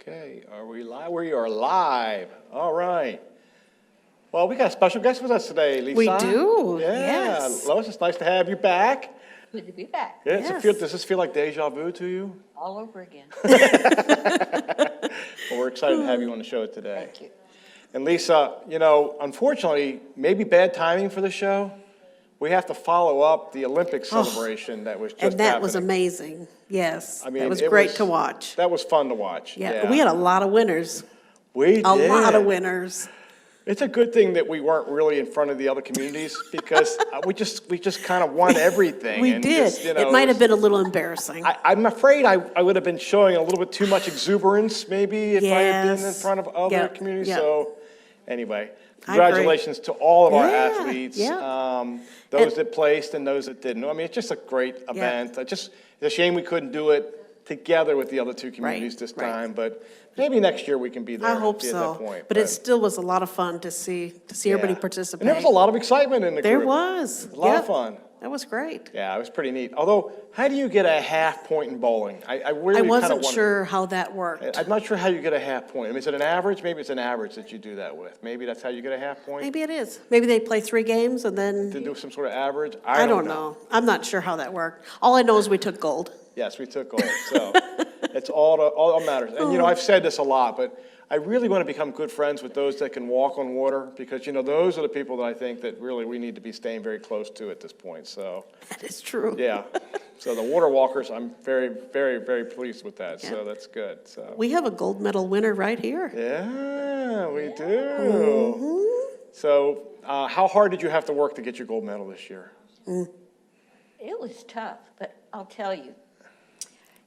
Okay, are we live? We are live. All right. Well, we got a special guest with us today, Lisa. We do, Yeah, yes. Lois, it's nice to have you back. Good to be back. Yeah, Yes. does this feel like deja vu to you? All over again. Well, we're excited to have you on the show today. Thank you. And Lisa, you know, unfortunately, maybe bad timing for the show. We have to follow up the Olympic celebration that was just And that was happening. amazing. Yes, I mean, that was it great was- to watch. That was fun to watch. Yeah, we had a lot of winners, We a lot of did. winners. It's a good thing that we weren't really in front of the other communities because we just kind of won everything. We and did. just, you know, It might have been a little embarrassing. I'm afraid I would have been showing a little bit too much exuberance maybe if I had been in Yes. front of other Yep, communities. yep. So anyway, I agree. congratulations to all of our Yeah, athletes, yeah. those that placed and those that didn't. I mean, it's just a great event. It's a shame we couldn't do it together with the other two communities this right. time, but maybe next year we can be there. I hope be at so. that point. But it still was a lot of fun to see everybody Yeah. participate. And there was a lot of excitement in the There group. was. A lot of Yep. fun. That was great. Yeah, it was pretty neat. Although, how do you get a half point in bowling? I really I kind of wasn't wonder. sure how that worked. I'm not sure how you get a half point. I mean, is it an average? Maybe it's an average that you do that with. Maybe that's how you get a half point? Maybe it is. Maybe they play 3 games and To then, do some sort of average? I don't know. I'm not sure how that worked. All I know is we took gold. Yes, we took gold, so it's all that matters. And, you know, I've said this a lot, but I really want to become good friends with those that can walk on water because, you know, those are the people that I think that really we need to be staying very close to at this point, so, That is true. yeah. So the water walkers, I'm very, very, very pleased with that, so Yeah. that's good, so. We have a gold medal winner right here. Yeah, we do. So, how hard did you have to work to get your gold medal this year? It was tough, but I'll tell you.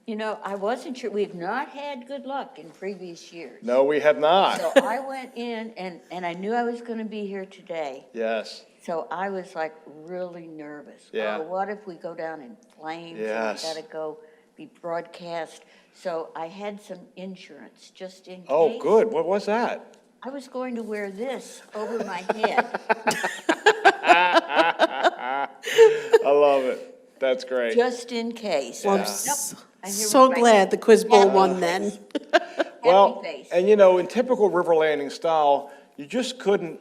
You know, I wasn't sure, we've not had good luck in previous years. No, we have not. So I went in and I knew I was going to be here today. Yes, So I was like really nervous. Yeah. Oh, what if we go down in flames? Yes. And we got to go be broadcast. So I had some insurance just in case. oh, good, what was that? I was going to wear this over my head. I love it, that's great. Just in case. Well, I'm Yeah. I hear so what- glad the Quiz Bowl Yeah. won then. Well, Happy face. and you know, in typical river landing style, you just couldn't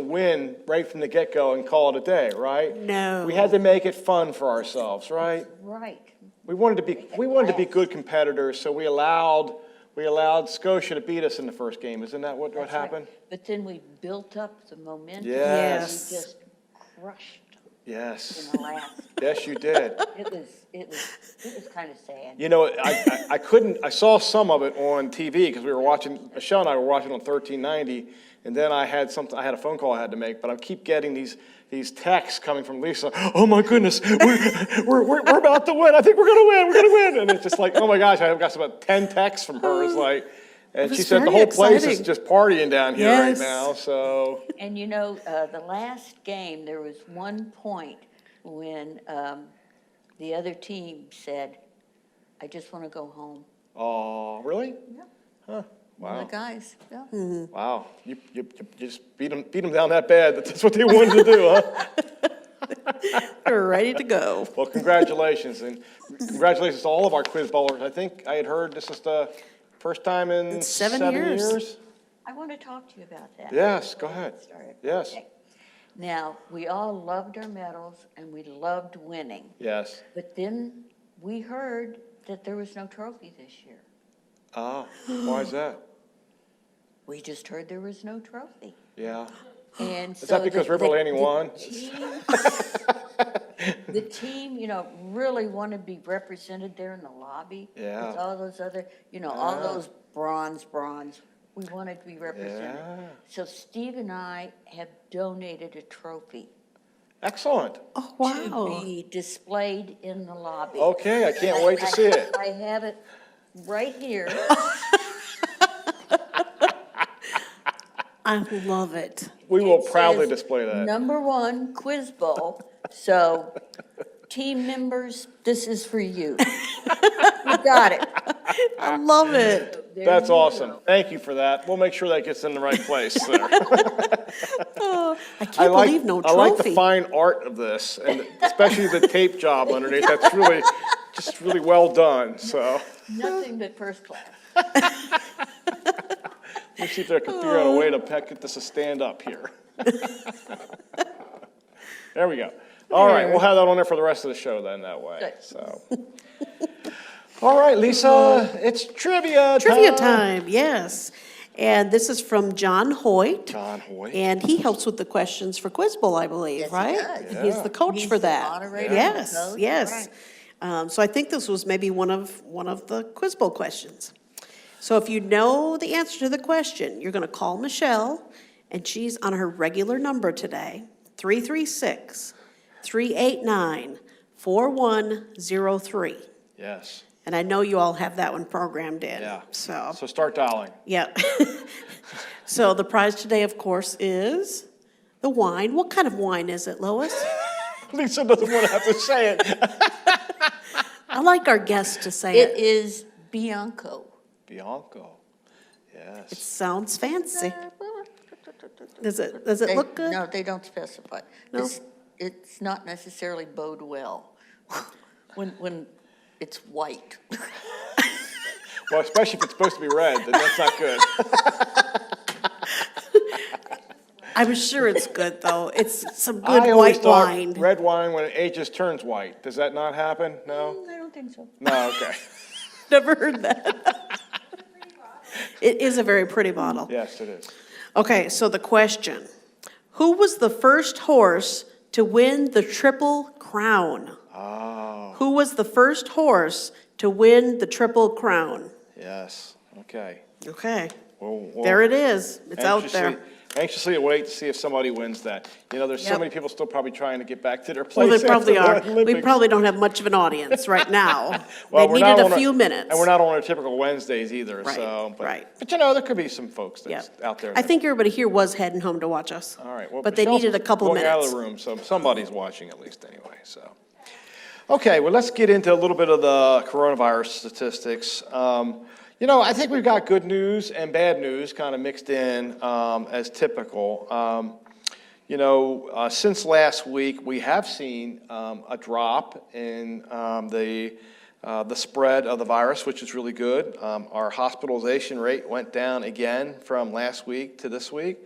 win right from the get-go and call it a day, right? No. We had to make it fun for ourselves, right? Right. We wanted to be good competitors, so we allowed Scotia to beat us in the first game. Isn't that what That's right. happened? But then we built up the momentum. Yes. We just crushed Yes, in the last. yes, you did. It was kind of sad. You know, I saw some of it on TV because we were watching, Michelle and I were watching on 1390, and then I had a phone call I had to make, but I keep getting these texts coming from Lisa. Oh my goodness, we're about to win. I think we're gonna win. And it's just like, oh my gosh, I got about 10 texts from her. It's like, and was she said the very whole place is exciting. just partying down here right Yes. now, so. And you know, the last game, there was one point when the other team said, I just want to go home. Oh, really? Yeah. Huh, One of wow. the guys, yeah. Wow, you just beat them down that bad. That's what they wanted to do, huh? We're ready to go. Well, congratulations, and congratulations to all of our quiz bowlers. I think I had heard this is the first time in It's 7 7 years. years. I want to talk to you about that. Yes, go ahead. Started. Yes. Okay. Now, we all loved our medals and we loved winning. Yes. But then we heard that there was no trophy this year. Ah, why is that? We just heard there was no trophy. Yeah. And Is that because River Landing won? The team, you know, really want to be represented there in the lobby. Yeah. With all those other, you know, all Yeah. those bronze. We wanted to be represented. Yeah. So Steve and I have donated a trophy Excellent. Oh, to wow. be displayed in the lobby. Okay, I can't wait to see it. I have it right here. I love it. We will It proudly says, display that. #1 Quiz Bowl. So, team members, this is for you. You got it. I love it. There That's you awesome. go. Thank you for that. We'll make sure that gets in the right place there. Oh, I can't believe no I like the trophy. fine art of this, and especially the tape job underneath. That's really, just really well done, so. Nothing but first class. Let me see if I can figure out a way to get this to stand up here. There we go. All right, we'll have that on there for the rest of the show then that way. Good. So. All right, Lisa, it's trivia Time, yes. And this is from John Hoyt. John Hoyt. And he helps with the questions for Quiz Bowl, I believe, Yes, he right? does. He's the coach He's for the that. moderator, Yes, the coach, yes. right. So I think this was maybe one of the Quiz Bowl questions. So if you know the answer to the question, you're going to call Michelle, and she's on her regular number today, 336-389-4103. Yes. And I know you all have that one programmed in. Yeah. So, So start dialing. yeah. So the prize today, of course, is the wine. What kind of wine is it, Lois? Lisa doesn't want to have to say it. I like our guests to say It it. is Bianco. Bianco. Yes. It sounds fancy. Does it look good? No, they don't specify. No? It's not necessarily bode well when it's white. Well, especially if it's supposed to be red, then that's not good. I'm sure it's good, though. It's some I good always white thought wine. red wine, when it ages, turns white. Does that not happen? No? I don't think so. No, okay. Never heard that. It is a very pretty bottle. Yes, it is. Okay, so the question. Who was the first horse to win the Triple Crown? Oh, Who was the first horse to win the Triple Crown? yes. Okay. Okay, Well, there it is. It's out there. Anxiously await to see if somebody wins that. You know, there's so Yep. many people still probably trying to get back to their Well, place they probably after are. the We Olympics. probably don't have much of an audience right now. Well, They we're not needed on a few minutes. And we're not on our typical Wednesdays either, Right, so. right. But you know, there could be some folks Yeah. that's out there. I think everybody here was heading home to watch us. All right. Well, But they Michelle's needed a couple going out of minutes. the room, so somebody's watching at least anyway, so. Okay, well, let's get into a little bit of the coronavirus statistics. You know, I think we've got good news and bad news kind of mixed in as typical. You know, since last week, we have seen a drop in the spread of the virus, which is really good. Our hospitalization rate went down again from last week to this week.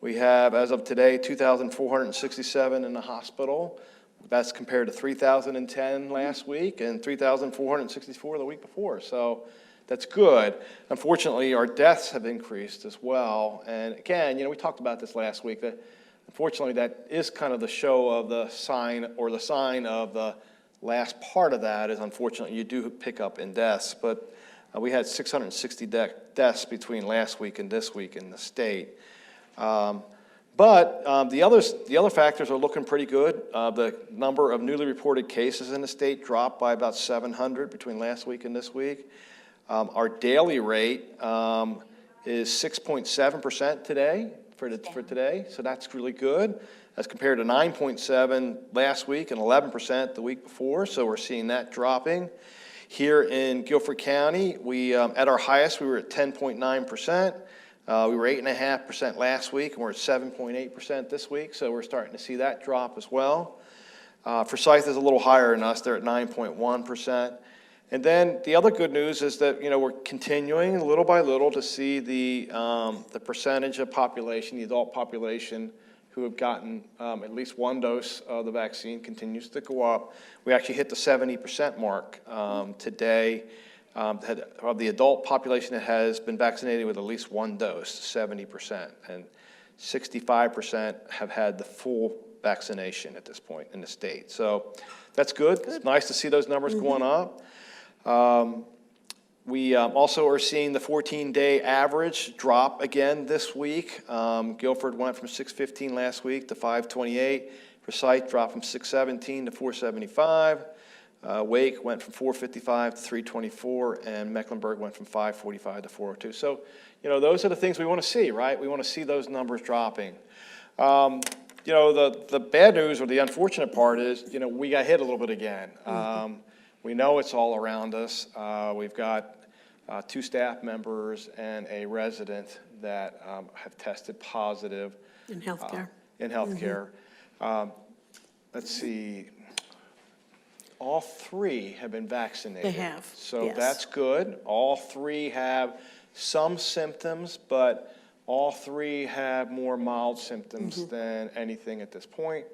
We have, as of today, 2,467 in the hospital. That's compared to 3,010 last week and 3,464 the week before. So that's good. Unfortunately, our deaths have increased as well. And again, you know, we talked about this last week, that unfortunately that is kind of the show of the sign, or the sign of the last part of that is, unfortunately, you do pick up in deaths. But we had 660 deaths between last week and this week in the state. But the other factors are looking pretty good. The number of newly reported cases in the state dropped by about 700 between last week and this week. Our daily rate is 6.7% today for today, so that's really good, as compared to 9.7 last week and 11% the week before. So we're seeing that dropping. Here in Guilford County, we at our highest we were at 10.9%. We were 8.5% last week, and we're at 7.8% this week, so we're starting to see that drop as well. Forsyth is a little higher than us. They're at 9.1%. And then the other good news is that, you know, we're continuing little by little to see the percentage of population, the adult population, who have gotten at least one dose of the vaccine continues to go up. We actually hit the 70% mark today. Of the adult population that has been vaccinated with at least one dose, 70%, and 65% have had the full vaccination at this point in the state. So that's good. It's nice to see those numbers going up. We also are seeing the 14-day average drop again this week. Guilford went from 615 last week to 528. Forsyth dropped from 617 to 475. Wake went from 455 to 324, and Mecklenburg went from 545 to 402. So, you know, those are the things we want to see, right? We want to see those numbers dropping. You know, the bad news, or the unfortunate part is, you know, we got hit a little bit again. We know it's all around us. We've got 2 staff members and a resident that have tested positive. In healthcare. In healthcare. Let's see. All 3 have been vaccinated. They have, So yes. that's good. All 3 have some symptoms, but all three have more mild symptoms than anything at this point,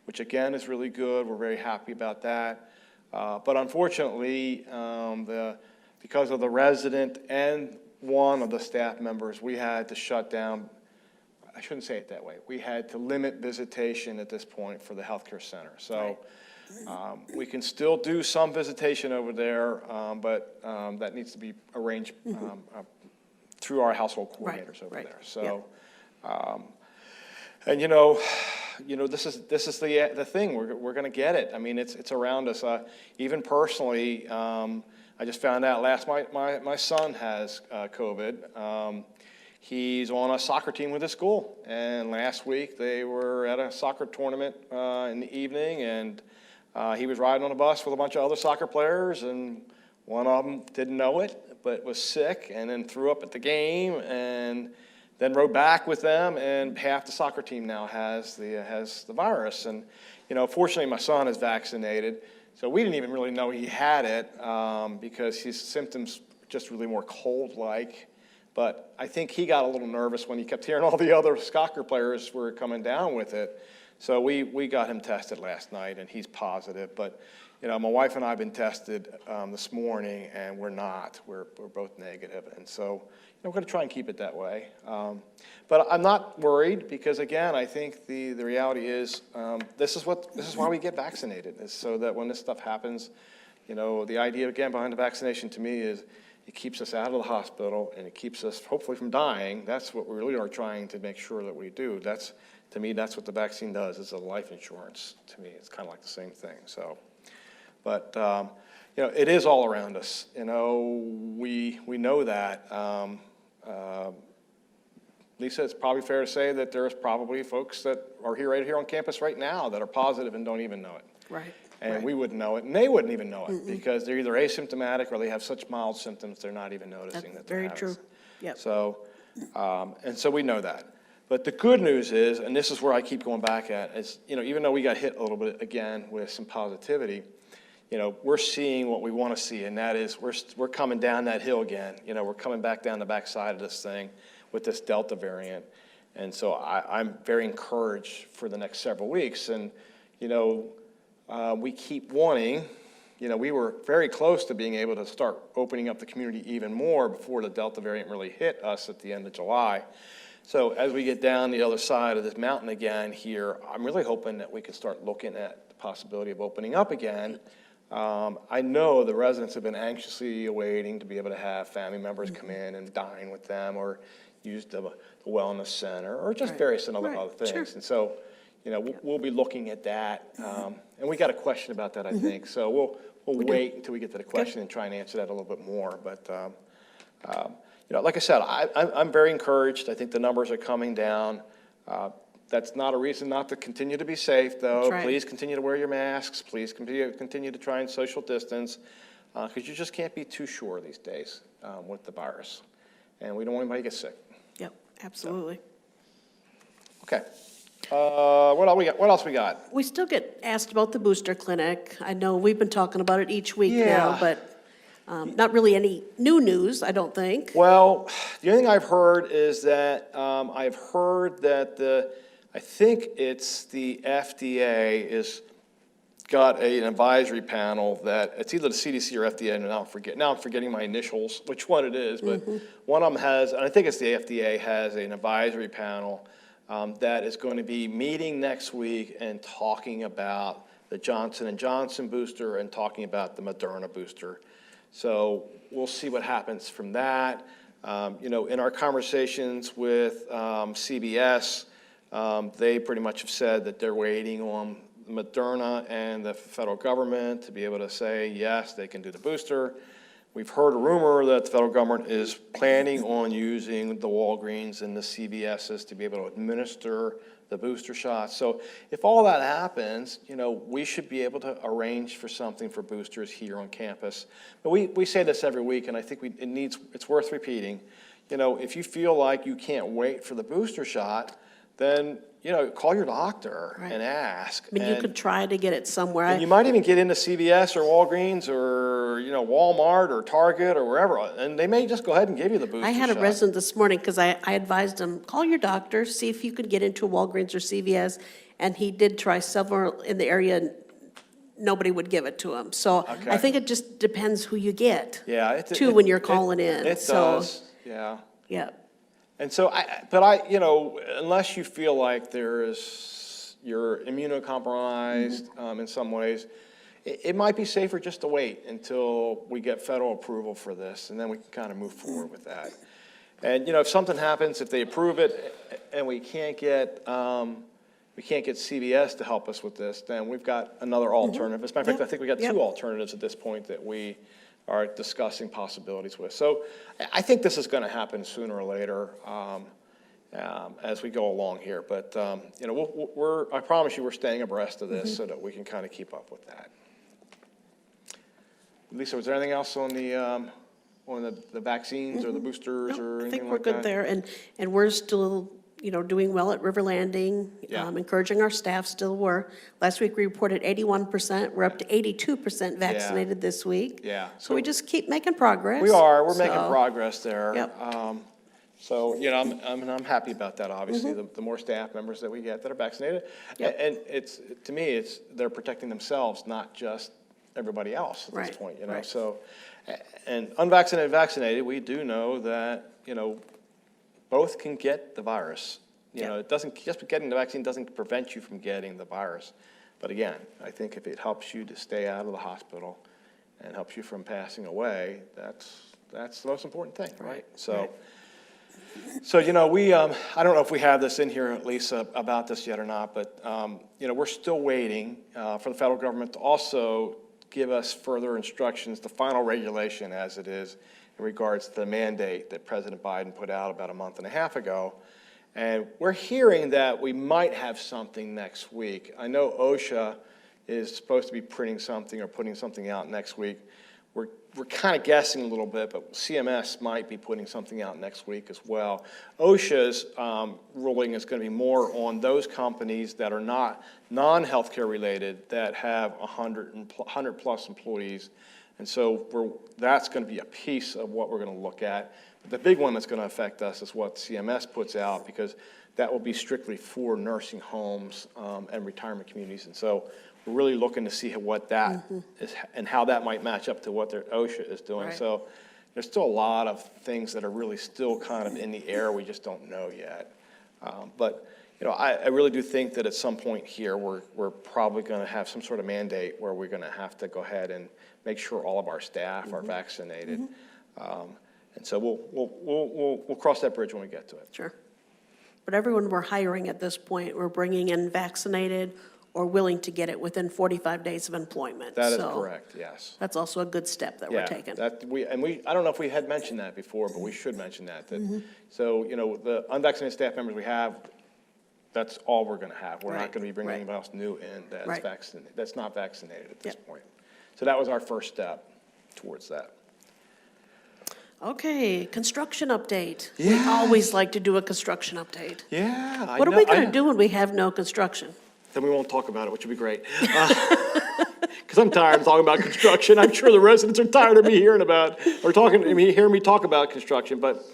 which again is really good. We're very happy about that. But unfortunately, because of the resident and one of the staff members, we had to shut down. I shouldn't say it that way. We had to limit visitation at this point for the healthcare center. So we can still do some visitation over there, but that needs to be arranged through our household coordinators over there. So, and this is the thing. We're going to get it. I mean, it's around us. Even personally, I just found out last night my son has COVID. He's on a soccer team with his school, and last week they were at a soccer tournament in the evening, and he was riding on a bus with a bunch of other soccer players, and one of them didn't know it, but was sick, and then threw up at the game, and then rode back with them, and half the soccer team now has the virus. And fortunately my son is vaccinated, so we didn't even really know he had it because his symptoms just really more cold-like. But I think he got a little nervous when he kept hearing all the other soccer players were coming down with it. So we got him tested last night, and he's positive. But my wife and I have been tested this morning, and we're not. We're both negative, and so we're going to try and keep it that way. But I'm not worried because, again, I think the reality is this is why we get vaccinated, is so that when this stuff happens, the idea again behind the vaccination to me is it keeps us out of the hospital and it keeps us hopefully from dying. That's what we really are trying to make sure that we do. To me, that's what the vaccine does. It's a life insurance. To me, it's kind of like the same thing. So, but it is all around us. We know that. Lisa, it's probably fair to say that there's probably folks that are right here on campus right now that are positive and don't even know it. Right. And we wouldn't know it, and they wouldn't even know it because they're either asymptomatic or they have such mild symptoms they're not even noticing that they're very having true. it. Yep. So, and so we know that. But the good news is, and this is where I keep going back at, is even though we got hit a little bit again with some positivity, we're seeing what we want to see, and that is we're coming down that hill again. We're coming back down the backside of this thing with this Delta variant, and so I'm very encouraged for the next several weeks. And we keep wanting, we were very close to being able to start opening up the community even more before the Delta variant really hit us at the end of July. So as we get down the other side of this mountain again here, I'm really hoping that we can start looking at the possibility of opening up again. I know the residents have been anxiously awaiting to be able to have family members come in and dine with them or use the wellness center or just various other things. Sure. And so, we'll be looking at that. And we got a question about that, I think. So we'll wait until we get to the question and try and answer that a little bit more. But, like I said, I'm very encouraged. I think the numbers are coming down. That's not a reason not to continue to be safe, though. That's right. Please continue to wear your masks. Please continue to try and social distance because you just can't be too sure these days with the virus. And we don't want anybody to get sick. Yep, absolutely. Okay. What else we got? We still get asked about the booster clinic. I know we've been talking about it each week now, but not really any new news, I don't think. Well, the only thing I've heard is that I've heard that I think it's the FDA is got an advisory panel that it's either the CDC or FDA, and now I'm forgetting my initials, which one it is, but one of them has, and I think it's the FDA has an advisory panel that is going to be meeting next week and talking about the Johnson & Johnson booster and talking about the Moderna booster. So we'll see what happens from that. In our conversations with CBS, they pretty much have said that they're waiting on Moderna and the federal government to be able to say, yes, they can do the booster. We've heard a rumor that the federal government is planning on using the Walgreens and the CVS's to be able to administer the booster shots. So if all that happens, we should be able to arrange for something for boosters here on campus. But we say this every week, and I think it's worth repeating. If you feel like you can't wait for the booster shot, then, call your doctor Right. and ask. I mean, you And- could try to get it somewhere. And you might even get into CVS or Walgreens or, Walmart or Target or wherever, and they may just go ahead and give you the booster I had a shot. resident this morning, because I advised him, call your doctor, see if you could get into a Walgreens or CVS, and he did try several in the area, and nobody would give it to him. So Okay. I think it just depends who you get. Yeah. Too, when you're calling in. It So, does, yeah. yeah, And so unless you feel like you're immunocompromised in some ways, it might be safer just to wait until we get federal approval for this, and then we can kind of move forward with that. And, if something happens, if they approve it and we can't get CVS to help us with this, then we've got another alternative. As a matter of fact, I think we got Yep. two alternatives at this point that we are discussing possibilities with. So I think this is going to happen sooner or later as we go along here. But, I promise you we're staying abreast of this so that we can kind of keep up with that. Lisa, was there anything else on the vaccines or the boosters No, or I anything think like we're that? good there, and we're still, doing well at River Landing. Yeah. Encouraging our staff, still were. Last week, we reported 81%, we're up to 82% vaccinated this week. Yeah. So we just keep making progress. We're making So, progress there. Yep. So, I'm happy about that, obviously, the more staff members that we get that are vaccinated. Yep. And to me, they're protecting themselves, not just everybody else at this Right, point, right. So, and unvaccinated, vaccinated, we do know that, both can get the virus. Yep. It doesn't, just getting the vaccine doesn't prevent you from getting the virus. But again, I think if it helps you to stay out of the hospital and helps you from passing away, that's the most important thing, right? So, right. so we, I don't know if we have this in here, Lisa, about this yet or not, but, we're still waiting for the federal government to also give us further instructions, the final regulation as it is, in regards to the mandate that President Biden put out about a month and a half ago. And we're hearing that we might have something next week. I know OSHA is supposed to be printing something or putting something out next week. We're kind of guessing a little bit, but CMS might be putting something out next week as well. OSHA's ruling is going to be more on those companies that are not non-healthcare related that have 100 plus employees. And so that's going to be a piece of what we're going to look at. But the big one that's going to affect us is what CMS puts out, because that will be strictly for nursing homes and retirement communities. And so we're really looking to see what that is and how that might match up to what their OSHA is doing. Right. So there's still a lot of things that are really still kind of in the air. We just don't know yet. But I really do think that at some point here, we're probably going to have some sort of mandate where we're going to have to go ahead and make sure all of our staff are vaccinated. And so we'll cross that bridge when we get to it. Sure. But everyone we're hiring at this point, we're bringing in vaccinated or willing to get it within 45 days of employment. That is So correct, yes. that's also a good step that we're taking. I don't know if we had mentioned that before, but we should mention that. So, the unvaccinated staff members we have, that's all we're going to have. We're not Right, going to be bringing right. anybody else new in Right. that's not vaccinated at this Yep. point. So that was our first step towards that. Okay, construction update. We Yes. always like to do a construction update. Yeah, What are we going to do when we have no construction? Then we won't talk about it, which would be great. Because I'm tired of talking about construction. I'm sure the residents are tired of me hearing me talk about construction. But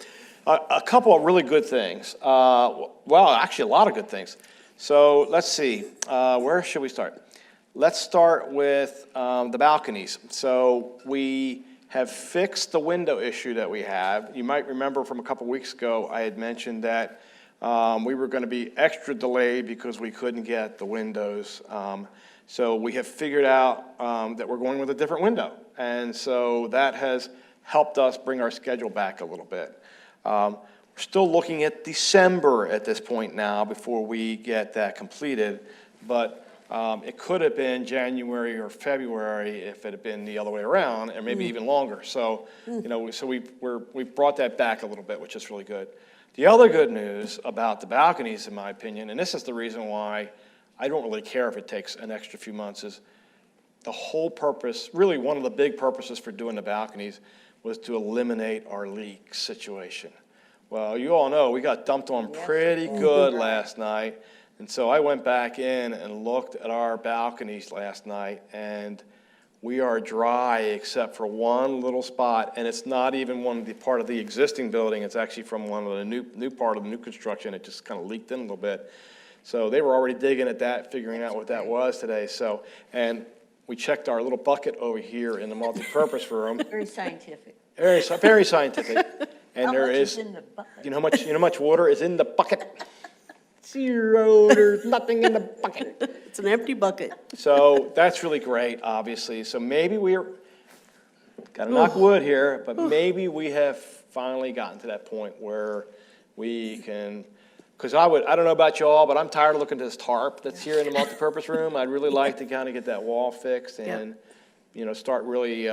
a couple of really good things. Well, actually, a lot of good things. So let's see. Where should we start? Let's start with the balconies. So we have fixed the window issue that we have. You might remember from a couple weeks ago, I had mentioned that we were going to be extra delayed because we couldn't get the windows. So we have figured out that we're going with a different window. And so that has helped us bring our schedule back a little bit. We're still looking at December at this point now before we get that completed. But it could have been January or February if it had been the other way around, and maybe even longer. So, so we've brought that back a little bit, which is really good. The other good news about the balconies, in my opinion, and this is the reason why I don't really care if it takes an extra few months, is the whole purpose, really one of the big purposes for doing the balconies was to eliminate our leak situation. Well, you all know we got dumped on pretty good last night. And so I went back in and looked at our balconies last night, and we are dry except for one little spot, and it's not even part of the existing building. It's actually from one of the new part of the new construction. It just kind of leaked in a little bit. So they were already digging at that, figuring out what that was today. So, and we checked our little bucket over here in the multi-purpose room. Very scientific. Very scientific. And How there much is, in the bucket? you know how much water is in the bucket? Zero. There's nothing in the bucket. It's an empty bucket. So that's really great, obviously. So maybe gotta knock wood here, but maybe we have finally gotten to that point where we can, because I don't know about y'all, but I'm tired of looking at this tarp that's here in the multipurpose room. I'd really like to kind of get that wall fixed and, start really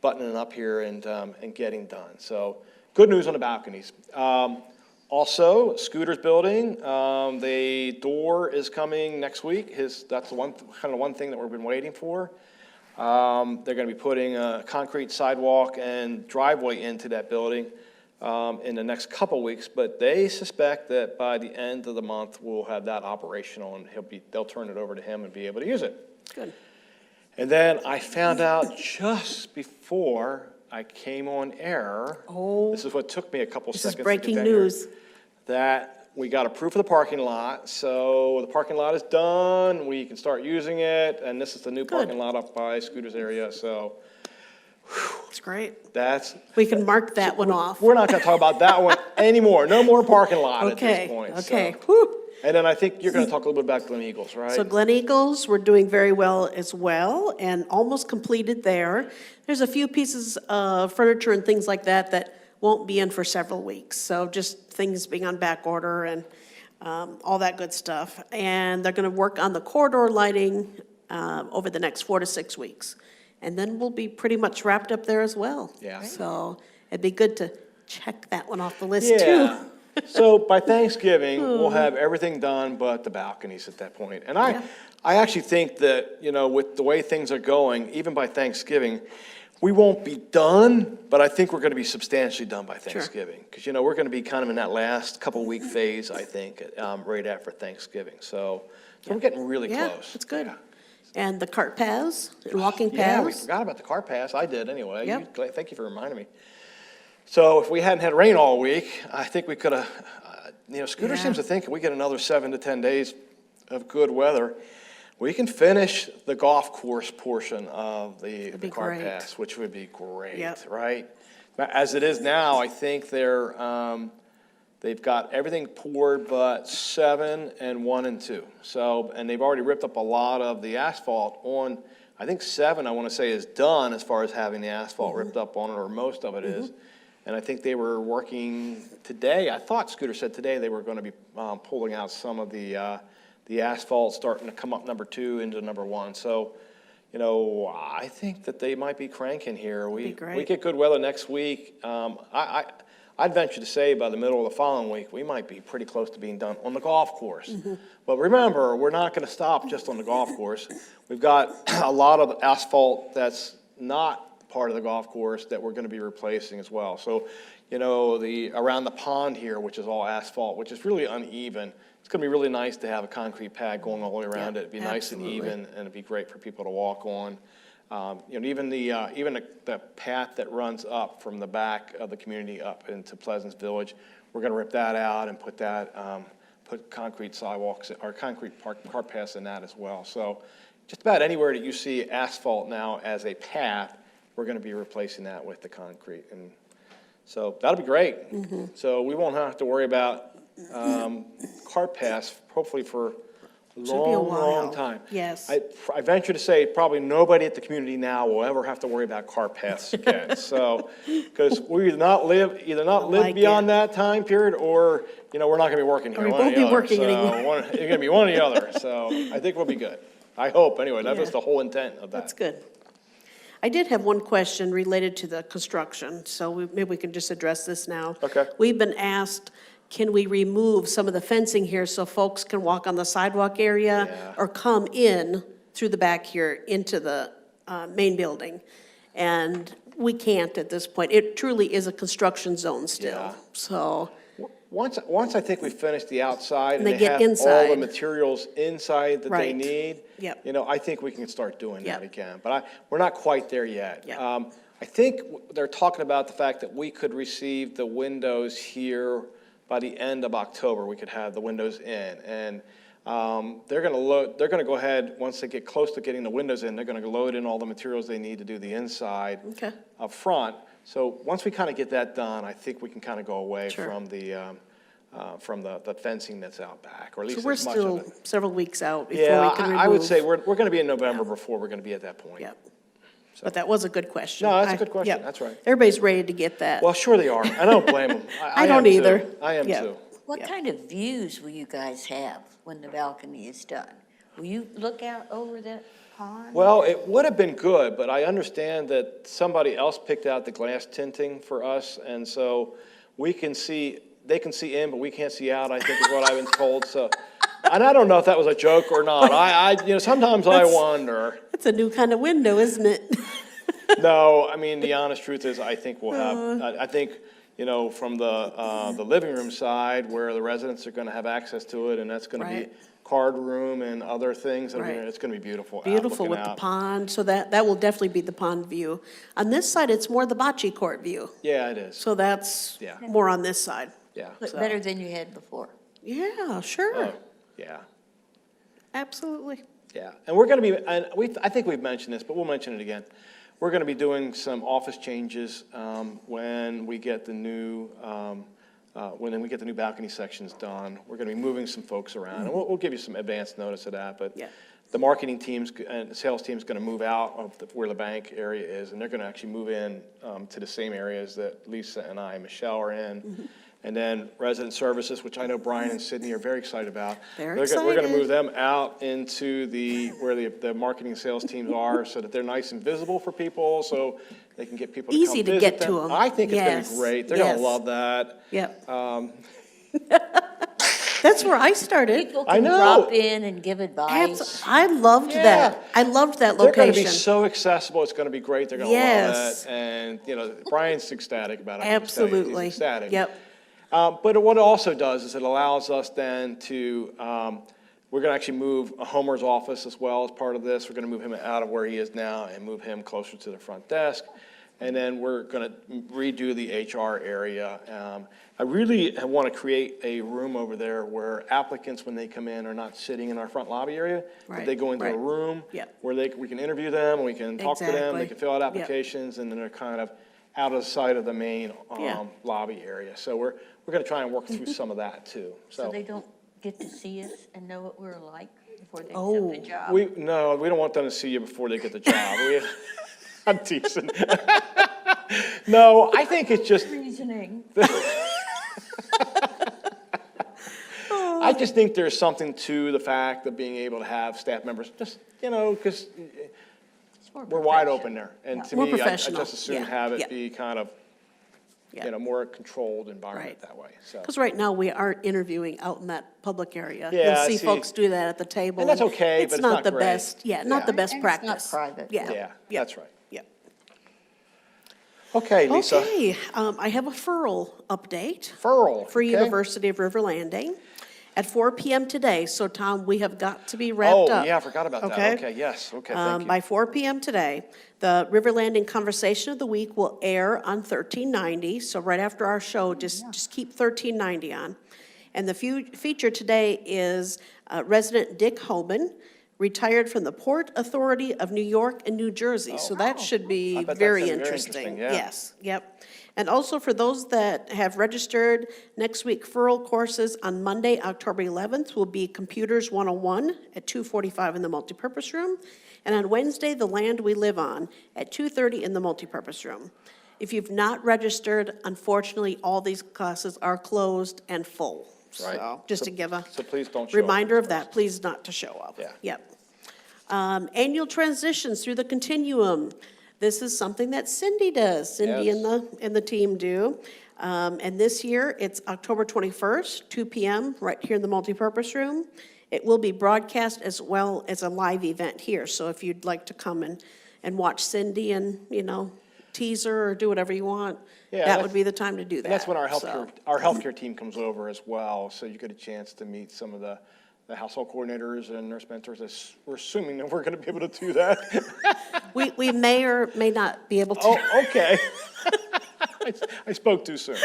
buttoning up here and getting done. So good news on the balconies. Also, Scooter's building, the door is coming next week. That's the one thing that we've been waiting for. They're going to be putting a concrete sidewalk and driveway into that building in the next couple weeks, but they suspect that by the end of the month we'll have that operational, and they'll turn it over to him and be able to use it. Good. And then I found out just before I came on air. This is what took me a couple seconds. This is to breaking get down here, news. that we got approved for the parking lot. So the parking lot is done. We can start using it. And this is the new parking lot up by Scooter's area. So That's great. we can mark that one off. We're not going to talk about that one anymore. No more parking lot at this point. Okay. So. And then I think you're going to talk a little bit about Glen Eagles, right? So Glen Eagles, we're doing very well as well, and almost completed there. There's a few pieces of furniture and things like that won't be in for several weeks. So just things being on back order and all that good stuff. And they're going to work on the corridor lighting over the next 4 to 6 weeks. And then we'll be pretty much wrapped up there as well. Yeah. So it'd be good to check that one off the list too. So by Thanksgiving, we'll have everything done but the balconies at that point. And I actually think that, with the way things are going, even by Thanksgiving, we won't be done, but I think we're going to be substantially done by Thanksgiving. Because, we're going to be kind of in that last couple week phase, I think, right after Thanksgiving. So we're getting really close. Yeah, it's good. Yeah. And the cart paths and walking paths. Yeah, we forgot about the cart paths. I did anyway. Yep. Thank you for reminding me. So if we hadn't had rain all week, I think we could have, Scooter seems to think if we get another 7 to 10 days of good weather, we can finish the golf course portion of the cart paths, which would be great, right? As it is now, I think they've got everything poured but 7 and 1 and 2. So, and they've already ripped up a lot of the asphalt on, I think 7, I want to say, is done as far as having the asphalt ripped up on it, or most of it is. And I think they were working today. I thought Scooter said today they were going to be pulling out some of the asphalt, starting to come up number 2 into number 1. So, I think that they might be cranking here. We get good weather next week. I'd venture to say by the middle of the following week, we might be pretty close to being done on the golf course. But remember, we're not going to stop just on the golf course. We've got a lot of asphalt that's not part of the golf course that we're going to be replacing as well. So, around the pond here, which is all asphalt, which is really uneven, it's going to be really nice to have a concrete pad going all the way around it. It'd be nice and even, and it'd be great for people to walk on. Even the path that runs up from the back of the community up into Pleasance Village, we're going to rip that out and put concrete sidewalks or concrete cart paths in that as well. So just about anywhere that you see asphalt now as a path, we're going to be replacing that with the concrete. And so that'll be great. So we won't have to worry about cart paths, hopefully for a long time. Yes. I venture to say probably nobody at the community now will ever have to worry about cart paths again. So, because we either not live beyond that time period, or we're not going to be working here. Or we won't be working anymore. It's going to be one or the other. So I think we'll be good. I hope anyway. That was the whole intent of that. That's good. I did have one question related to the construction, so maybe we can just address this now. Okay. We've been asked, can we remove some of the fencing here so folks can walk on the sidewalk area or come in through the back here into the main building? And we can't at this point. It truly is a construction zone still, Yeah. so. Once I think we finish the outside and They they get have all the inside. materials inside that they Right. need, Yep. I think we can start doing that Yep. again. But we're not quite there yet. Yep. I think they're talking about the fact that we could receive the windows here by the end of October. We could have the windows in, and they're going to load. They're going to go ahead once they get close to getting the windows in. They're going to load in all the materials they need to do the inside Okay. up front. So once we kind of get that done, I think we can kind of go away Sure. from the fencing that's out back, or at So least we're as much of still it. several weeks out before Yeah, we can remove. I would say we're going to be in November before we're going to be at that point. Yep. But that was a good question. No, that's a good question. Yep. That's right. Everybody's ready to get that. Well, sure they are. I don't blame them. I don't am too. either. I am Yeah. too. What Yeah. kind of views will you guys have when the balcony is done? Will you look out over that pond? Well, it would have been good, but I understand that somebody else picked out the glass tinting for us, and so they can see in, but we can't see out, I think is what I've been told, so. And I don't know if that was a joke or not. Sometimes I wonder. It's a new kind of window, isn't it? No, I mean, the honest truth is, I think we'll have, I think, from the living room side, where the residents are gonna have access to it, and that's gonna be Right. card room and other things. Right. It's gonna be beautiful. Beautiful looking with the out. pond, so that will definitely be the pond view. On this side, it's more the bocce court view, Yeah, it is. so that's Yeah. more on this side. Yeah. But so- better than you had before. Yeah, sure, Oh, yeah. absolutely. Yeah, and we're going to be, and I think we've mentioned this, but we'll mention it again. We're going to be doing some office changes when we get the new balcony sections done. We're going to be moving some folks around, and we'll give you some advance notice of that. But Yeah. the marketing teams and the sales team's going to move out of where the bank area is, and they're going to actually move in to the same areas that Lisa and I and Michelle are in. And then resident services, which I know Brian and Sydney are very excited about. They're We're going to excited. move them out into where the marketing and sales teams are, so that they're nice and visible for people, so they can get people to come Easy to visit get to them. 'em. I think it's going to Yes, be great. They're going yes. to love that. Yep. That's where I started. People I can know. drop in and give advice. I loved Yeah. that. I loved that They're going to be location. so accessible. It's going to be great. They're going to love Yes. it. And, Brian's ecstatic about it. Absolutely. He's ecstatic. Yep. But what it also does is it allows us then to, we're going to actually move Homer's office as well as part of this. We're going to move him out of where he is now and move him closer to the front desk. And then we're going to redo the HR area. I really want to create a room over there where applicants, when they come in, are not sitting in our front lobby area. But Right, they go into a right. room Yep. where we can interview them, we can talk to them, Exactly. they can fill out Yep. applications, and then they're kind of out of sight of the main Yeah. lobby area. So we're going to try and work through some of that too. So they don't get to see us and know what we're like before they Oh. accept a job. we don't want them to see you before they get the job. I'm teasing. No, I think it's just, Reasoning. I just think there's something to the fact of being able to have staff members, just, because It's more we're wide professional. open there. And to More me, I professional. just as soon Yeah, have it yeah. be kind of, Yeah. more controlled environment Right. that way, so. Because right now, we aren't interviewing out in that public area. Yeah, You'll see see. folks do that at the table. And that's okay, but it's not the great. best, not Yeah. the best And it's not practice. private. Yeah. Yeah, Yep. that's right. Yep. Okay, Lisa. Okay, I have a FURL update. Furl. For okay. University of River Landing at 4 PM today. So Tom, we have got to be wrapped up. Oh, yeah, I forgot about that. Okay, yes, okay, thank you. By 4 PM today, the River Landing Conversation of the Week will air on 1390. So right after our show, just keep 1390 on. And the feature today is resident Dick Hoban, retired from the Port Authority of New York and New Jersey. So that should be I bet that's very gonna be very interesting. interesting, yeah. Yes, yep. And also for those that have registered, next week FURL courses on Monday, October 11th will be Computers 101 at 2:45 in the multipurpose room. And on Wednesday, The Land We Live On at 2:30 in the multipurpose room. If you've not registered, unfortunately, all these classes are closed and full. Right. So just to give a So please don't show up. reminder of that, please not to show up. Yeah. Yep. Annual transitions through the Continuum. This is something that Cindy does. Cindy Yes. and the team do. And this year, it's October 21st, 2 PM, right here in the multipurpose room. It will be broadcast as well as a live event here. So if you'd like to come and and watch Cindy and, tease her or do whatever you want, Yeah, that would be the time to do that. And that's when our so. healthcare team comes over as well, so you get a chance to meet some of the household coordinators and nurse mentors. We're assuming that we're going to be able to do that. We may or may not be able to. Oh, okay. I spoke too soon.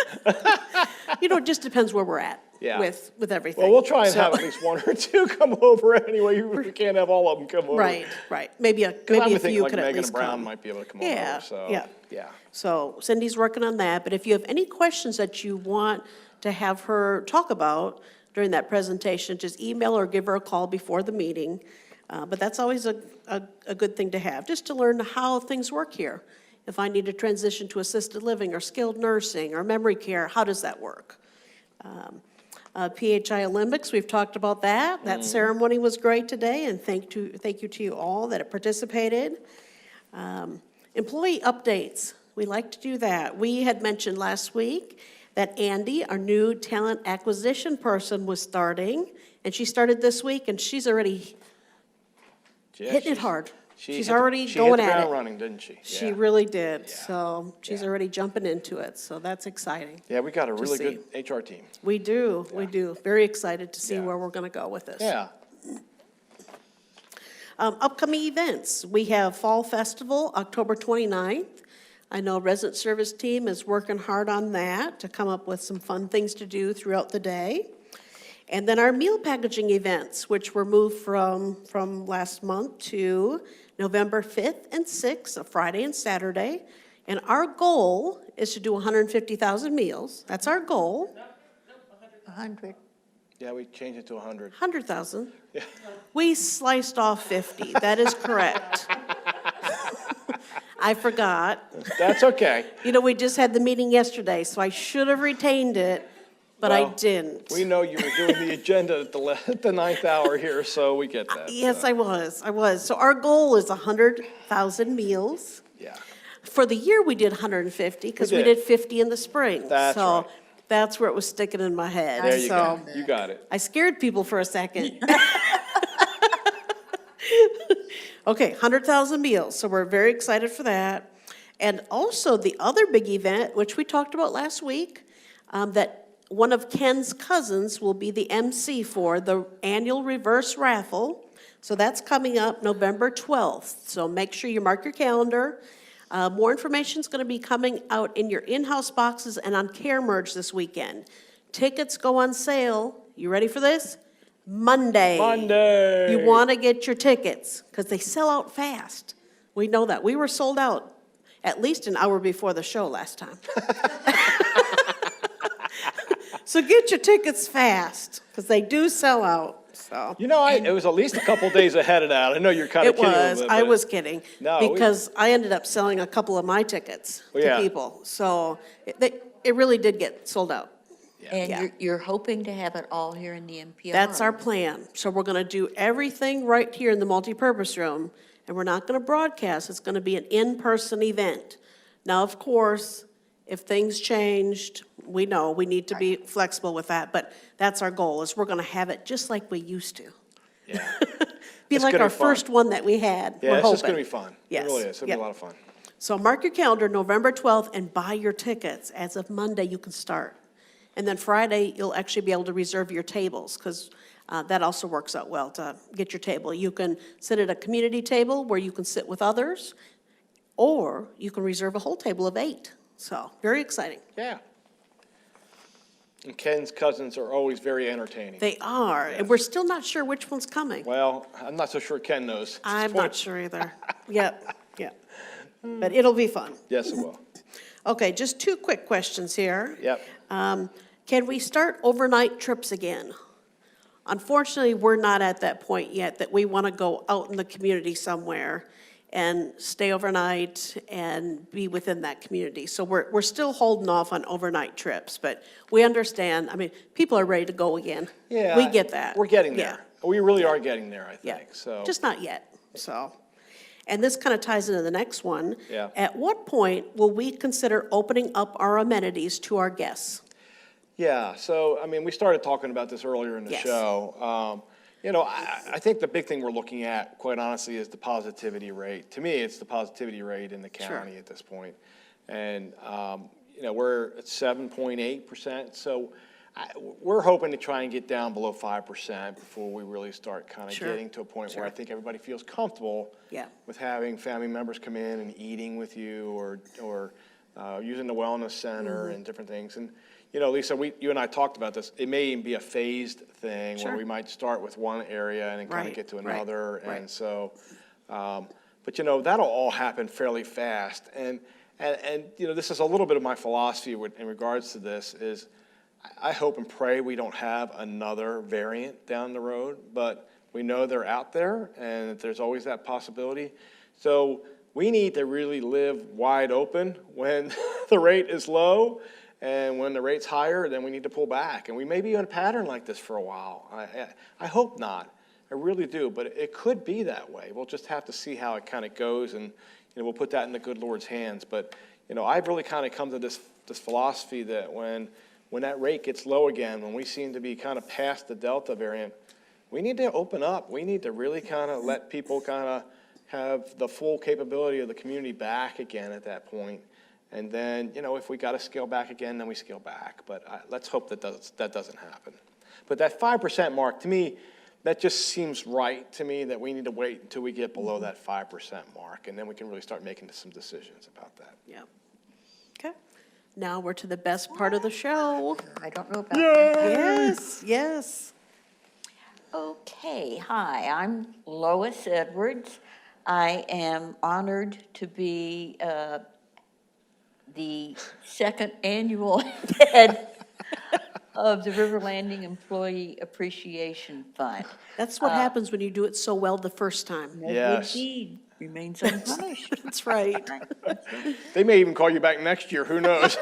It just depends where we're at Yeah. with everything. Well, we'll try and So- have at least one or two come over anyway, even if we can't have all of them come over. Right. Maybe a Because I would few think like could at Megan least and Brown come. might be able to come Yeah, over, so. yeah. So Cindy's working on that, but if you have any questions that you want to have her talk about during that presentation, just email or give her a call before the meeting. But that's always a good thing to have, just to learn how things work here. If I need to transition to assisted living or skilled nursing or memory care, how does that work? PHI Olympics, we've talked about that. That ceremony was great today, and thank you to you all that participated. Employee updates, we like to do that. We had mentioned last week that Andy, our new talent acquisition person, was starting, and she started this week, and she's already Yeah, hitting it hard. She She's hit the- already She going hit the at ground it. running, didn't she? She Yeah. really did, Yeah. so she's Yeah. already jumping into it, so that's exciting. Yeah, we got a really see. good HR team. We do. Very excited to see Yeah. where we're gonna go with this. Yeah. Upcoming events, we have Fall Festival, October 29th. I know Resident Service Team is working hard on that to come up with some fun things to do throughout the day. And then our meal packaging events, which were moved from last month to November 5th and 6th, a Friday and Saturday. And our goal is to do 150,000 meals. That's our goal. 100. Yeah, we changed it to 100. 100,000. Yeah. We sliced off 50. That is correct. I forgot. That's okay. We just had the meeting yesterday, so I should have retained it, but I Well, didn't. We know you were doing the agenda at the ninth hour here, so we get that. Yes, so, I was. So our goal is 100,000 meals. Yeah. For the year, we did 150, because we did. did 50 in the spring. That's So right. that's where it was sticking in my head. There you So go. You got it. I scared people for a second. Okay, 100,000 meals, so we're very excited for that. And also, the other big event, which we talked about last week, that one of Ken's cousins will be the MC for the annual reverse raffle. So that's coming up November 12th. So make sure you mark your calendar. More information is going to be coming out in your in-house boxes and on Care Merge this weekend. Tickets go on sale. You ready for this? Monday. Monday. You want to get your tickets because they sell out fast. We know that. We were sold out at least an hour before the show last time. So get your tickets fast because they do sell out. So It was at least a couple days ahead of that. I know you're kind of it kidding a was. little bit. I but- was kidding No, we- because I ended up selling a couple of my tickets Well, to yeah. people. So it really did get sold out. And Yeah. you're hoping to have it all here in the NPR? That's our plan. So we're going to do everything right here in the multipurpose room, and we're not going to broadcast. It's going to be an in-person event. Now, of course, if things changed, we know we need to be flexible with that, but that's our goal, is we're going to have it just like we used to. Yeah. Be It's like gonna our be fun. first one that we had. Yeah, We're it's just hoping. going to be fun. Yes. It really is. It's going to Yep. be a lot of fun. So mark your calendar, November 12th, and buy your tickets. As of Monday, you can start. And then Friday, you'll actually be able to reserve your tables, because that also works out well to get your table. You can sit at a community table where you can sit with others, or you can reserve a whole table of 8. So, very exciting. Yeah. And Ken's cousins are always very entertaining. They are, and we're still not sure which one's coming. Well, I'm not so sure Ken knows. at this I'm point. not sure either. Yep. But it'll be fun. Yes, it will. Okay, just 2 quick questions here. Yep. Can we start overnight trips again? Unfortunately, we're not at that point yet that we want to go out in the community somewhere and stay overnight and be within that community. So we're still holding off on overnight trips, but we understand, I mean, people are ready to go again. Yeah. We get that. We're getting Yeah. there. We really are getting there, I Yeah, think, so. just not yet, so. And this kind of ties into the next one. Yeah. At what point will we consider opening up our amenities to our guests? Yeah, so, I mean, we started talking about this earlier in the Yes. show. You know, I think the big thing we're looking at, quite honestly, is the positivity rate. To me, it's the positivity rate in the county at this point. And, you know, we're at 7.8%, so we're hoping to try and get down below 5% before we really start kind of getting to a point where I think everybody feels comfortable with having family members come in and eating with you or using the wellness center and different things. And, you know, Lisa, you and I talked about this. It may even be a phased thing where we might start with one area and then kind of get to another. And so, but, you know, that'll all happen fairly fast. And, you know, this is a little bit of my philosophy in regards to this is I hope and pray we don't have another variant down the road, but we know they're out there and there's always that possibility. So we need to really live wide open when the rate is low, and when the rate's higher, then we need to pull back. And we may be in a pattern like this for a while. I hope not. I really do, but it could be that way. We'll just have to see how it kind of goes, and you know, we'll put that in the good Lord's hands. But you know, I've really kind of come to this philosophy that when that rate gets low again, when we seem to be kind of past the Delta variant, we need to open up. We need to really kind of let people kind of have the full capability of the community back again at that point. And then, you know, if we got to scale back again, then we scale back. But let's hope that doesn't happen. But that 5% mark, to me, that just seems right to me, that we need to wait until we get below that 5% mark, and then we can really start making some decisions about that. Yeah. Okay. Now we're to the best part of the show. I don't know about that. Yes, yes. Okay, hi, I'm Lois Edwards. I am honored to be the second annual head of the River Landing Employee Appreciation Fund. That's what happens when you do it so well the first time. No Yes. good deed remains unpunished. That's right. They may even call you back next year. Who knows?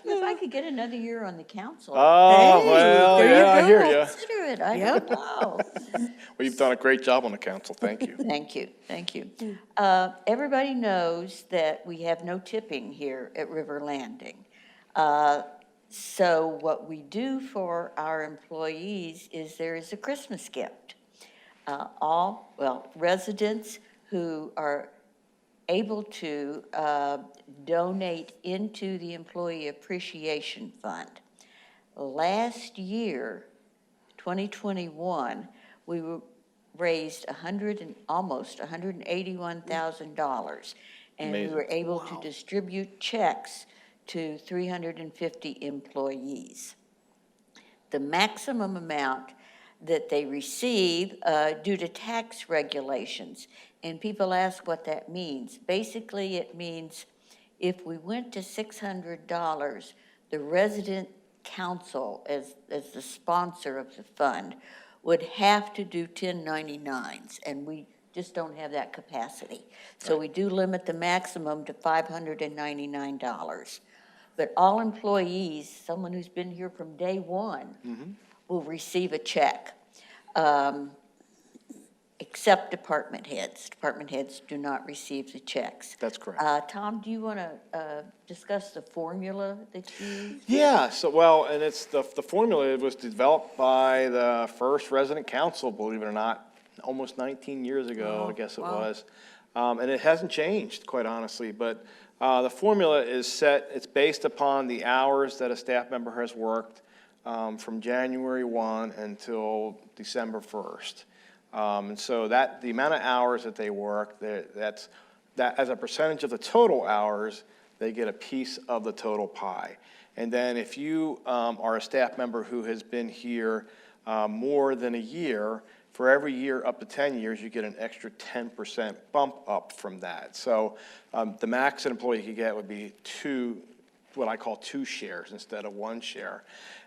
If I could get another year on the council. Oh, Hey, well, there you yeah, I go. hear you. Consider it, I don't know. Well, you've done a great job on the council. Thank you. Thank you, thank you. Everybody knows that we have no tipping here at River Landing. So what we do for our employees is there is a Christmas gift. Residents who are able to donate into the Employee Appreciation Fund. Last year, 2021, we raised almost $181,000, and we were able to distribute checks to 350 employees. The maximum amount that they receive due to tax regulations, and people ask what that means. Basically, it means if we went to $600, the resident council, as the sponsor of the fund, would have to do 1099s, and we just don't have that capacity. So we do limit the maximum to $599. But all employees, someone who's been here from day one, will receive a check, except department heads. Department heads do not receive the checks. That's correct. Tom, do you want to discuss the formula that you use? Yeah, and it's the formula was developed by the first resident council, believe it or not, almost 19 years ago, I guess it was. And it hasn't changed, quite honestly, but the formula is set, it's based upon the hours that a staff member has worked from January 1 until December 1st. And so the amount of hours that they work, that as a percentage of the total hours, they get a piece of the total pie. And then if you are a staff member who has been here more than a year, for every year up to 10 years, you get an extra 10% bump up from that. So the max an employee could get would be what I call 2 shares instead of 1 share.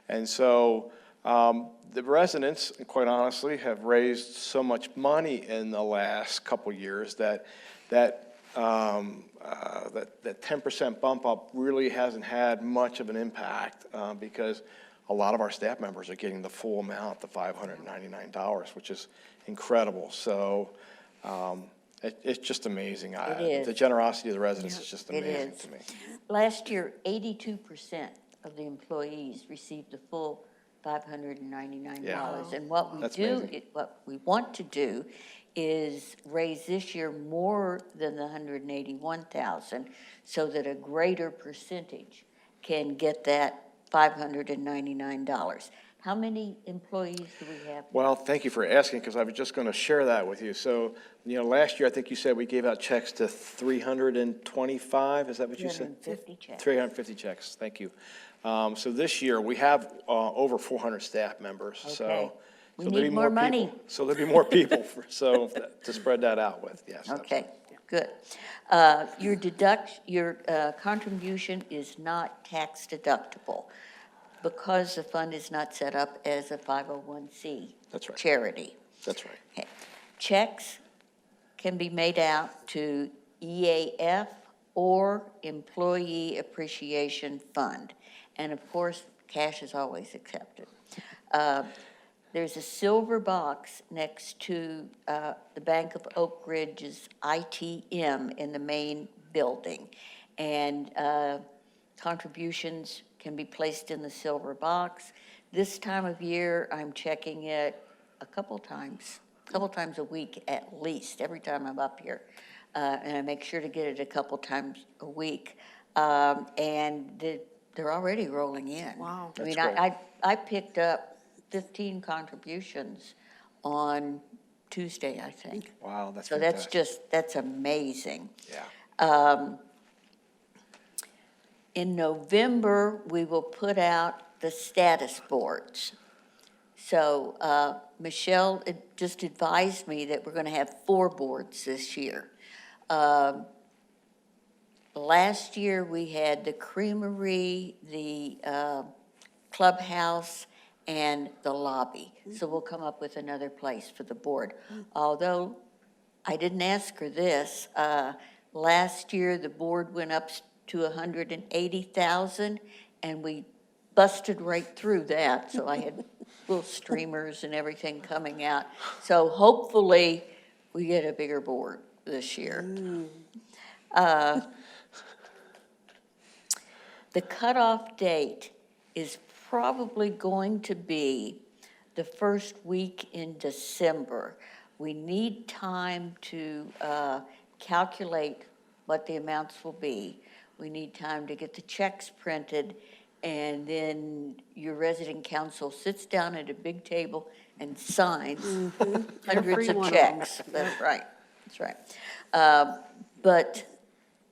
And so the residents, quite honestly, have raised so much money in the last couple years that 10% bump up really hasn't had much of an impact because a lot of our staff members are getting the full amount, the $599, which is incredible. So it's just amazing. It is. The generosity of the residents is just amazing to me. Last year, 82% of the employees received the full $599. Yeah. And what we That's do, amazing. what we want to do is raise this year more than the 181,000 so that a greater percentage can get that $599. How many employees do we have? Well, thank you for asking, because I was just going to share that with you. So, last year, I think you said we gave out checks to 325, is that what you said? 350 checks. 350 checks, thank you. So this year, we have over 400 staff members, Okay. so. We so there'll need be more people. money. So there'll be more people, to spread that out with, yes. Okay, good. Your contribution is not tax deductible because the fund is not set up as a 501c That's right. charity. That's right. Okay. Checks can be made out to EAF or Employee Appreciation Fund. And of course, cash is always accepted. There's a silver box next to the Bank of Oak Ridge's ITM in the main building. And contributions can be placed in the silver box. This time of year, I'm checking it a couple times a week at least, every time I'm up here. And I make sure to get it a couple times a week. And they're already rolling in. Wow. I mean, That's I picked up 15 contributions on Tuesday, I think. Wow, that's So fantastic. that's amazing. Yeah. In November, we will put out the status boards. So Michelle just advised me that we're going to have 4 boards this year. Last year, we had the creamery, the clubhouse, and the lobby. So we'll come up with another place for the board. Although I didn't ask her this, last year, the board went up to 180,000, and we busted right through that. So I had little streamers and everything coming out. So hopefully, we get a bigger board this year. The cutoff date is probably going to be the first week in December. We need time to calculate what the amounts will be. We need time to get the checks printed, and then your resident council sits down at a big table and signs hundreds Every of one of them. checks. That's right, that's right. But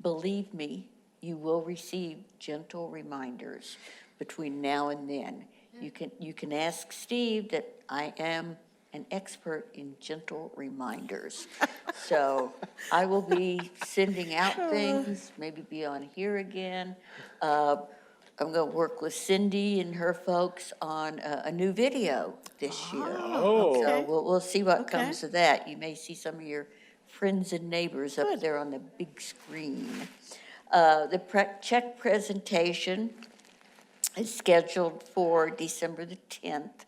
believe me, you will receive gentle reminders between now and then. You can ask Steve that I am an expert in gentle reminders. So I will be sending out things, maybe be on here again. I'm going to work with Cindy and her folks on a new video this year. Oh. So we'll see what Okay. comes of that. You may see some of your friends and neighbors up there on the big screen. The check presentation is scheduled for December the 10th,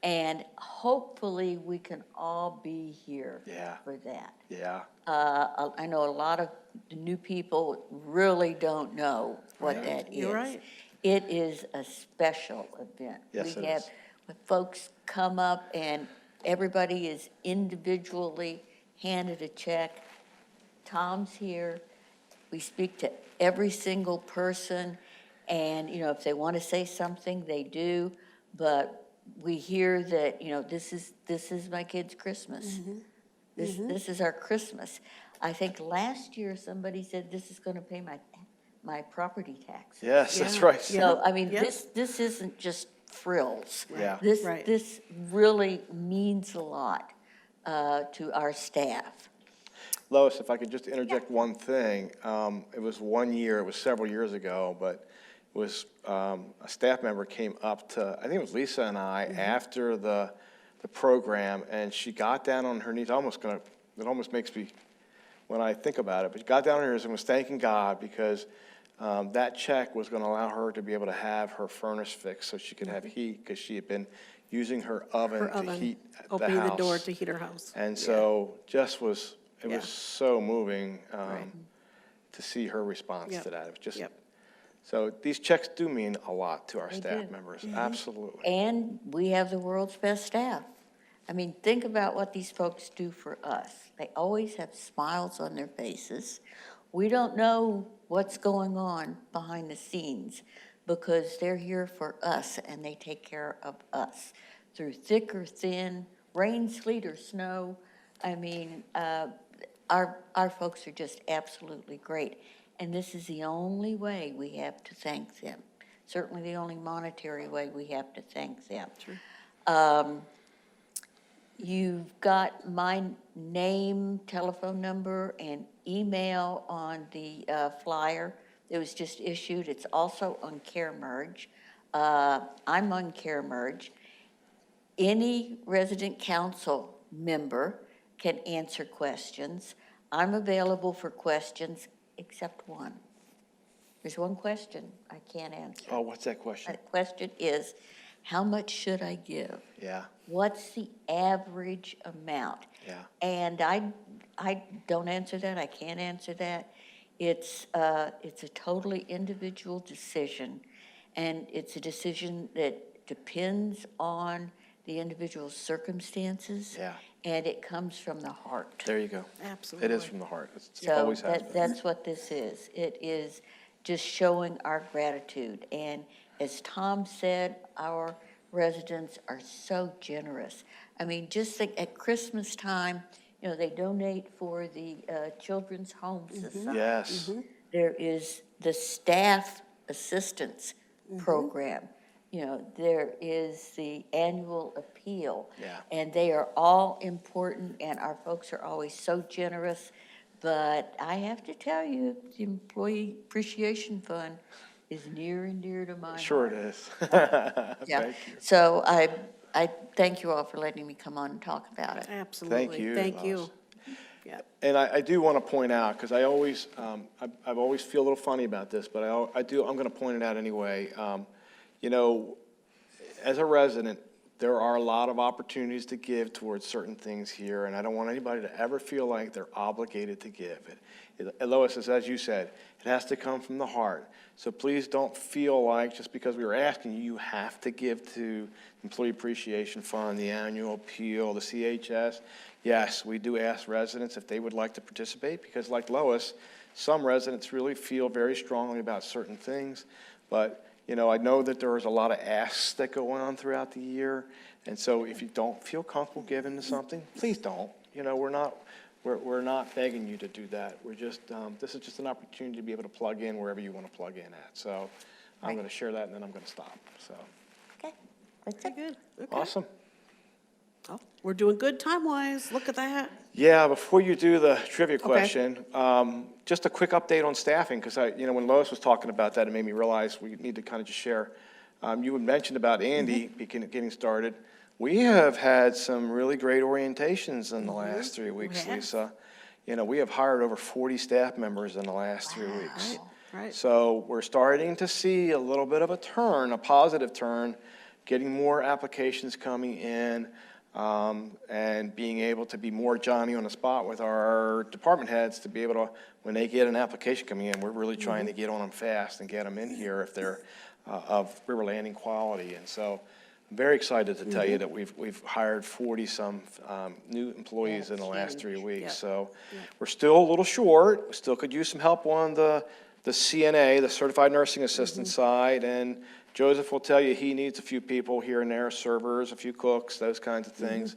and hopefully we can all be here Yeah. for that. Yeah. I know a lot of the new people really don't know what that is. You're right. It is a special event. Yes, We it have is. when folks come up and everybody is individually handed a check. Tom's here. We speak to every single person, and, if they want to say something, they do, but we hear that, this is my kid's Christmas. This is our Christmas. I think last year somebody said this is going to pay my property taxes. Yes, that's Yeah. right. Yeah. So, I mean, Yep. this isn't just frills. Yeah. Right. This really means a lot to our staff. Lois, if I could just interject one thing. It was several years ago, but it was a staff member came up to, I think it was Lisa and I, after the program, and she got down on her knees. It almost makes me, when I think about it, but she got down on her knees and was thanking God because that check was going to allow her to be able to have her furnace fixed so she could have heat, because she had been using her oven to heat the house. Opening the door to heat her house. And so it Yeah. was so moving to see her response Yep. to that. It was just Yep. So these checks do mean a lot to our They staff do. members, absolutely. And we have the world's best staff. I mean, think about what these folks do for us. They always have smiles on their faces. We don't know what's going on behind the scenes because they're here for us and they take care of us through thick or thin, rain, sleet, or snow. I mean, our folks are just absolutely great. And this is the only way we have to thank them. Certainly the only monetary way we have to thank them. You've got my name, telephone number, and email on the flyer that was just issued. It's also on Care Merge. I'm on Care Merge. Any resident council member can answer questions. I'm available for questions, except one. There's one question I can't answer. Oh, what's that question? That question is, how much should I give? Yeah, What's the average amount? yeah. And I don't answer that, I can't answer that. It's a totally individual decision, and it's a decision that depends on the individual's circumstances. Yeah. And it comes from the heart. There you go. Absolutely. It is from the heart. It's So always has been. that's what this is. It is just showing our gratitude. And as Tom said, our residents are so generous. I mean, just think at Christmas time, you know, they donate for the Children's Home Society. Yes. There is the staff assistance program. You know, there is the annual appeal. Yeah. And they are all important, and our folks are always so generous. But I have to tell you, the Employee Appreciation Fund is near and dear to my heart. Sure it is. Yeah. Thank you. So I thank you all for letting me come on and talk about it. Absolutely. you, Thank you. Lois. Yeah. And I do want to point out, because I always, I've always feel a little funny about this, but I'm going to point it out anyway. You know, as a resident, there are a lot of opportunities to give towards certain things here, and I don't want anybody to ever feel like they're obligated to give. Lois, as you said, it has to come from the heart. So please don't feel like just because we were asking you, you have to give to Employee Appreciation Fund, the annual appeal, the CHS. Yes, we do ask residents if they would like to participate, because like Lois, some residents really feel very strongly about certain things, but you know, I know that there is a lot of asks that go on throughout the year, and so if you don't feel comfortable giving to something, please don't. You know, we're not begging you to do that. We're just, this is just an opportunity to be able to plug in wherever you want to plug in at. So I'm going to share that, and then I'm going to stop. So Okay, that's Very it. good. Okay. awesome. Oh, we're doing good time-wise. Look at that. Yeah, before you do the trivia question, just a quick update on staffing, because when Lois was talking about that, it made me realize we need to kind of just share. You had mentioned about Andy getting started. We have had some really great orientations in the last 3 weeks, have. Lisa. You know, we have hired over 40 staff members in the last 3 weeks. Right. So we're starting to see a little bit of a turn, a positive turn, getting more applications coming in. And being able to be more Johnny on the spot with our department heads to be able to, when they get an application coming in, we're really trying to get on them fast and get them in here if they're of river landing quality. And so I'm very excited to tell you that we've hired 40-some new employees in the last 3 weeks. Yeah. So we're still a little short. We still could use some help on the CNA, the Certified Nursing Assistant side, and Joseph will tell you he needs a few people here and there, servers, a few cooks, those kinds of things.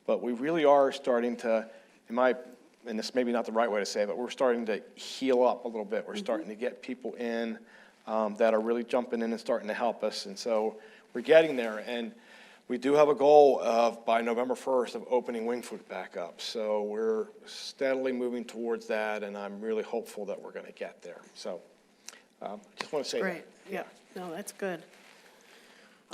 But we really are starting to, and this may be not the right way to say it, but we're starting to heal up a little bit. We're starting to get people in that are really jumping in and starting to help us. And so we're getting there. And we do have a goal of, by November 1st, of opening Wingfoot back up. So we're steadily moving towards that, and I'm really hopeful that we're going to get there. So just want to say that. Great. Yeah. No, that's good.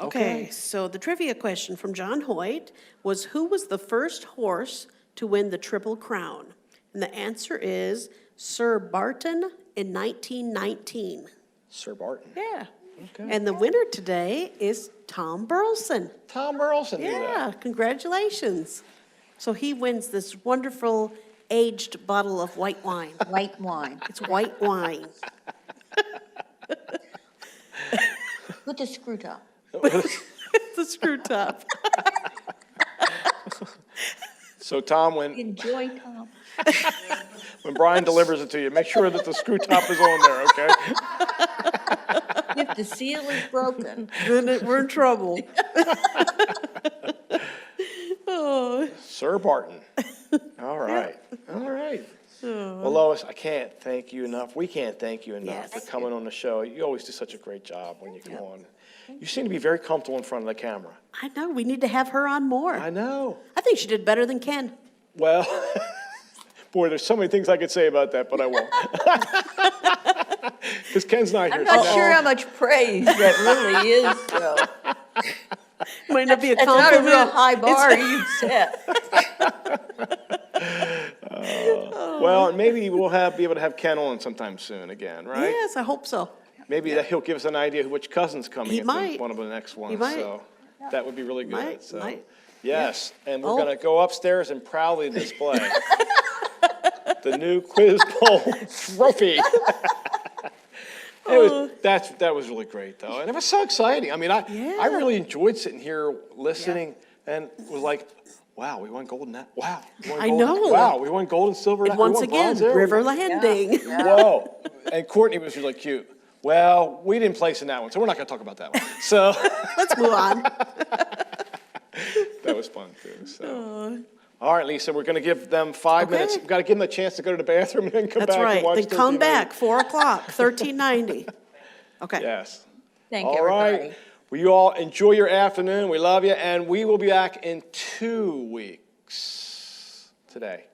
Okay. Okay, so the trivia question from John Hoyt was, who was the first horse to win the Triple Crown? And the answer is Sir Barton in 1919. Sir Barton. Yeah. Okay. And the winner today is Tom Burleson. Tom Burleson knew that. Yeah, congratulations. So he wins this wonderful aged bottle of white wine. White wine. It's white wine. With the screw top. The screw top. So Tom, Enjoy, Tom. when Brian delivers it to you, make sure that the screw top is on there, okay? If the seal is broken, Then we're in trouble. Oh, Sir Barton. All right, all right. Well, Lois, I can't thank you enough. We can't thank you enough Yes. for coming on the show. You always do such a great job when you come on. You seem to be very comfortable in front of the camera. I know, we need to have her on more. I know. I think she did better than Ken. Well, boy, there's so many things I could say about that, but I won't. Because Ken's not here. I'm not so sure how much praise that really is, though. Might not be a That's not a real compliment. high bar you set. Well, maybe we'll be able to have Ken on sometime soon again, right? Yes, I hope so. Maybe that he'll give us an idea of which cousin's coming He in might. one of the next ones. might. So that would be really good. Might, So might. yes, and we're Oh. going to go upstairs and proudly display the new Quiz Bowl trophy. That was really great though, and it was so exciting. I mean, I Yeah. really enjoyed sitting here listening and was like, wow, we won gold in that. Wow, we won I gold. know. Wow, we won gold and silver. And we once won again, bronze there. River Landing. Whoa. And Courtney was really cute. Well, we didn't place in that one, so we're not going to talk about that one. So Let's move on. that was fun too. So. All right, Lisa, we're going to give them 5 Okay. minutes. We've got to give them a chance to go to the bathroom and then come That's back right. and watch Then come 1390. back, 4 o'clock, 1390. Okay. Yes. Thank you, All everybody. right. Well, you all enjoy your afternoon. We love you, and we will be back in 2 weeks today.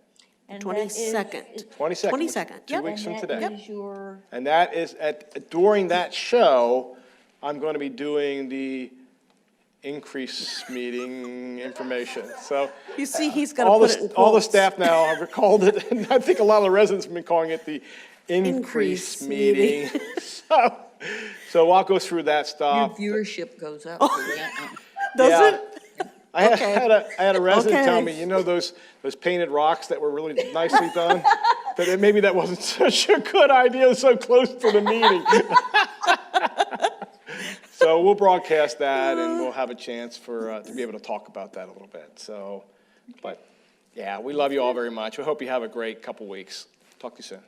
And 22nd. 22nd. 22nd, 2 yep. weeks from And today. that is your, And that is during that show, I'm going to be doing the increase meeting information. So You see, he's got to all put it in all the quotes. staff now have recalled it, and I think a lot of the residents have been calling it the increase Increase meeting. meeting. So I'll go through that your stuff. viewership goes up. for that one. Does Yeah. it? I Okay. had a resident tell Okay. me, you know those painted rocks that were really nicely done? That maybe that wasn't such a good idea so close to the meeting. So we'll broadcast that and we'll have a chance to be able to talk about that a little bit. So, but yeah, we love you all very much. We hope you have a great couple weeks. Talk to you soon.